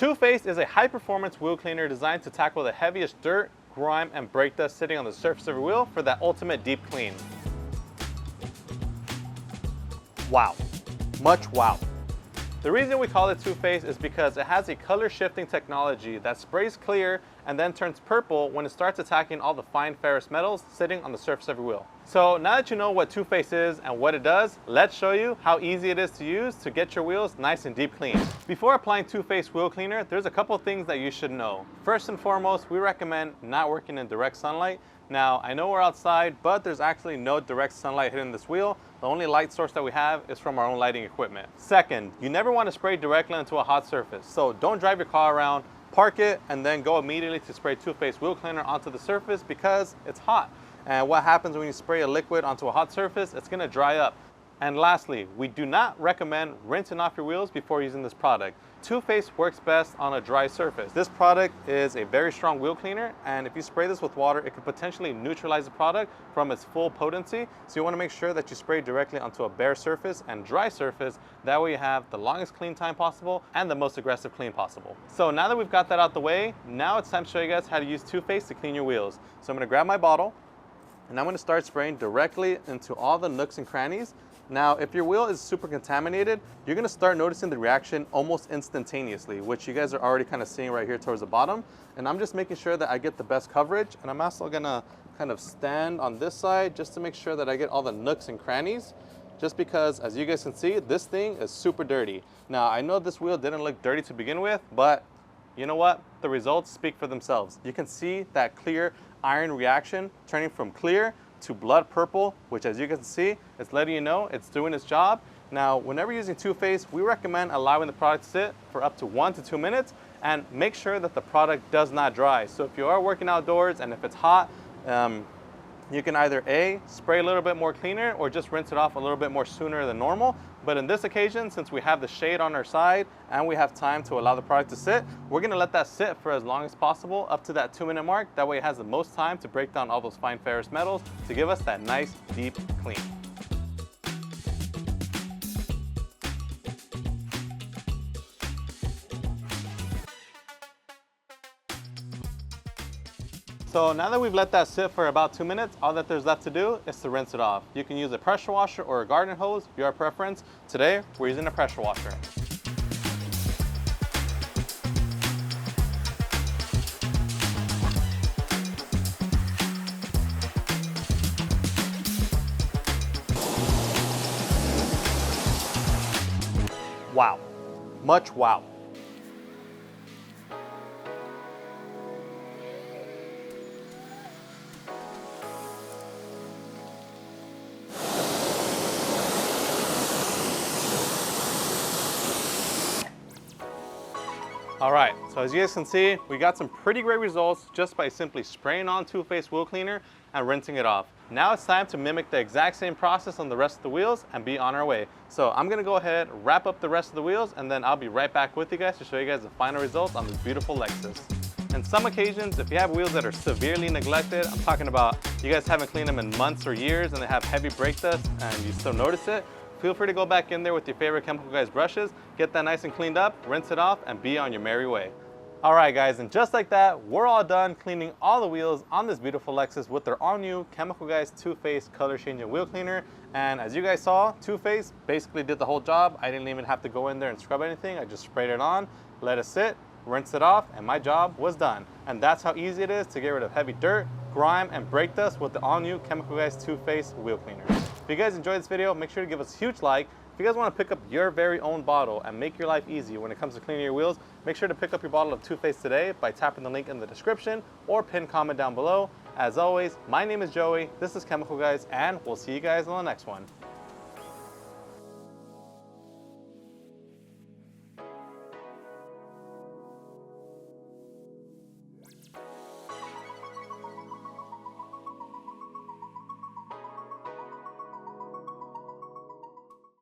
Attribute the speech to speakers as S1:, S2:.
S1: 𝗃𝗏𝗃 is a high-performance wheel cleaner designed to tackle the heaviest dirt, grime, and brake dust sitting on the surface of your wheel for that ultimate deep clean. Wow. Much wow. The reason we call it 𝗃𝗏𝗃 is because it has a color shifting technology that sprays clear and then turns purple when it starts attacking all the fine ferrous metals sitting on the surface of your wheel. So now that you know what 𝗃𝗏𝗃 is and what it does, let's show you how easy it is to use to get your wheels nice and deep clean. Before applying 𝗃𝗏𝗃 wheel cleaner, there's a couple things that you should know. First and foremost, we recommend not working in direct sunlight. Now, I know we're outside, but there's actually no direct sunlight hitting this wheel. The only light source that we have is from our own lighting equipment. Second, you never want to spray directly into a hot surface. So don't drive your car around, park it, and then go immediately to spray 𝗃𝗏𝗃 wheel cleaner onto the surface because it's hot. And what happens when you spray a liquid onto a hot surface? It's going to dry up. And lastly, we do not recommend rinsing off your wheels before using this product. 𝗃𝗏𝗃 works best on a dry surface. This product is a very strong wheel cleaner, and if you spray this with water, it could potentially neutralize the product from its full potency. So you want to make sure that you spray directly onto a bare surface and dry surface. That way you have the longest clean time possible and the most aggressive clean possible. So now that we've got that out the way, now it's time to show you guys how to use 𝗃𝗏𝗃 to clean your wheels. So I'm going to grab my bottle, and I'm going to start spraying directly into all the nooks and crannies. Now, if your wheel is super contaminated, you're going to start noticing the reaction almost instantaneously, which you guys are already kind of seeing right here towards the bottom. And I'm just making sure that I get the best coverage. And I'm also going to kind of stand on this side just to make sure that I get all the nooks and crannies. Just because, as you guys can see, this thing is super dirty. Now, I know this wheel didn't look dirty to begin with, but you know what? The results speak for themselves. You can see that clear iron reaction turning from clear to blood purple, which, as you can see, it's letting you know it's doing its job. Now, whenever using 𝗃𝗏𝗃, we recommend allowing the product to sit for up to 1 to 2 minutes and make sure that the product does not dry. So if you are working outdoors and if it's hot, you can either A, spray a little bit more cleaner or just rinse it off a little bit more sooner than normal. But in this occasion, since we have the shade on our side and we have time to allow the product to sit, we're going to let that sit for as long as possible up to that 2-minute mark. That way it has the most time to break down all those fine ferrous metals to give us that nice deep clean. So now that we've let that sit for about 2 minutes, all that there's left to do is to rinse it off. You can use a pressure washer or a garden hose, your preference. Today, we're using a pressure washer. Wow. Much wow. All right, so as you guys can see, we got some pretty great results just by simply spraying on 𝗃𝗏𝗃 wheel cleaner and rinsing it off. Now it's time to mimic the exact same process on the rest of the wheels and be on our way. So I'm gonna go ahead, wrap up the rest of the wheels, and then I'll be right back with you guys to show you guys the final results on this beautiful Lexus. On some occasions, if you have wheels that are severely neglected, I'm talking about you guys haven't cleaned them in months or years and they have heavy brake dust and you still notice it, feel free to go back in there with your favorite Chemical Guys brushes, get that nice and cleaned up, rinse it off, and be on your merry way. All right, guys, and just like that, we're all done cleaning all the wheels on this beautiful Lexus with their all-new Chemical Guys 𝗃𝗏𝗃 color changing wheel cleaner. And as you guys saw, 𝗃𝗏𝗃 basically did the whole job. I didn't even have to go in there and scrub anything. I just sprayed it on, let it sit, rinsed it off, and my job was done. And that's how easy it is to get rid of heavy dirt, grime, and brake dust with the all-new Chemical Guys 𝗃𝗏𝗃 wheel cleaner. If you guys enjoyed this video, make sure to give us a huge like. If you guys want to pick up your very own bottle and make your life easy when it comes to cleaning your wheels, make sure to pick up your bottle of 𝗃𝗏𝗃 today by tapping the link in the description or pin comment down below. As always, my name is Joey, this is Chemical Guys, and we'll see you guys on the next one.